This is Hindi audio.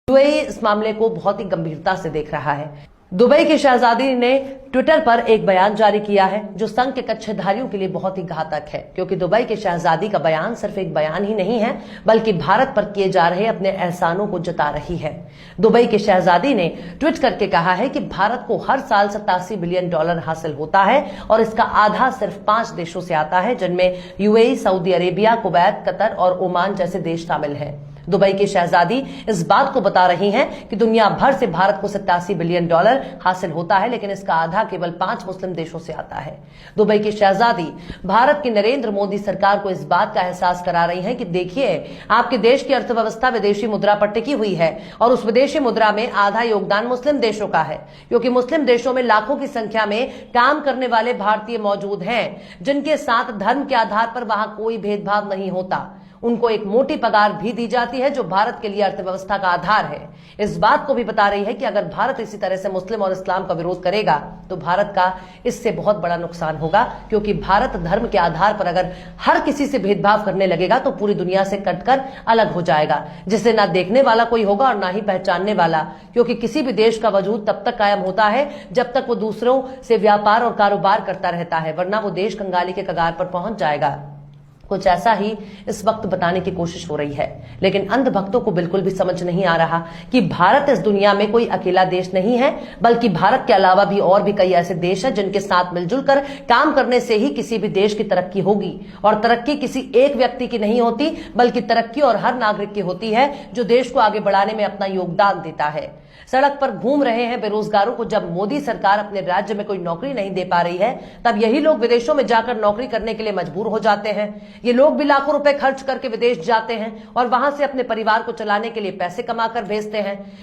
यूएई इस मामले को बहुत ही गंभीरता से देख रहा है। दुबई की शहजादी ने ट्विटर पर एक बयान जारी किया है जो संघ के कच्छेधारियों के लिए बहुत ही घातक है, क्योंकि दुबई की शहजादी का बयान सिर्फ एक बयान ही नहीं है बल्कि भारत पर किए जा रहे अपने एहसानों को जता रही है। दुबई की शहजादी ने ट्वीट करके कहा है कि भारत को हर साल $87 बिलियन हासिल होता है और इसका आधा सिर्फ 5 देशों से आता है, जिनमें UAE, Saudi Arabia, Kuwait, Qatar और ओमान जैसे देश शामिल हैं। दुबई की शहजादी इस बात को बता रही हैं कि दुनिया भर से भारत को $87 बिलियन हासिल होता है, लेकिन इसका आधा केवल 5 मुस्लिम देशों से आता है। दुबई की शहजादी भारत की नरेंद्र मोदी सरकार को इस बात का एहसास करा रही हैं कि देखिए, आपके देश की अर्थव्यवस्था विदेशी मुद्रा पर टिकी हुई है और उस विदेशी मुद्रा में आधा योगदान मुस्लिम देशों का है, क्योंकि मुस्लिम देशों में लाखों की संख्या में काम करने वाले भारतीय मौजूद हैं जिनके साथ धर्म के आधार पर वहां कोई भेदभाव नहीं होता। उनको एक मोटी पगार भी दी जाती है जो भारत के लिए अर्थव्यवस्था का आधार है। इस बात को भी बता रही है कि अगर भारत इसी तरह से मुस्लिम और इस्लाम का विरोध करेगा तो भारत का इससे बहुत बड़ा नुकसान होगा, क्योंकि भारत धर्म के आधार पर अगर हर किसी से भेदभाव करने लगेगा तो पूरी दुनिया से कटकर अलग हो जाएगा, जिसे ना देखने वाला कोई होगा और ना ही पहचानने वाला, क्योंकि किसी भी देश का वजूद तब तक कायम होता है जब तक वो दूसरों से व्यापार और कारोबार करता रहता है, वरना वो देश कंगाली के कगार पर पहुंच जाएगा। कुछ ऐसा ही इस वक्त बताने की कोशिश हो रही है, लेकिन अंधभक्तों को बिल्कुल भी समझ नहीं आ रहा कि भारत इस दुनिया में कोई अकेला देश नहीं है, बल्कि भारत के अलावा भी और भी कई ऐसे देश हैं जिनके साथ मिलजुल कर काम करने से ही किसी भी देश की तरक्की होगी। और तरक्की किसी एक व्यक्ति की नहीं होती, बल्कि तरक्की और हर नागरिक की होती है जो देश को आगे बढ़ाने में अपना योगदान देता है। सड़क पर घूम रहे हैं बेरोजगारों को जब मोदी सरकार अपने राज्य में कोई नौकरी नहीं दे पा रही है, तब यही लोग विदेशों में जाकर नौकरी करने के लिए मजबूर हो जाते हैं। ये लोग भी लाखों रुपए खर्च करके विदेश जाते हैं और वहां से अपने परिवार को चलाने के लिए पैसे कमाकर भेजते हैं।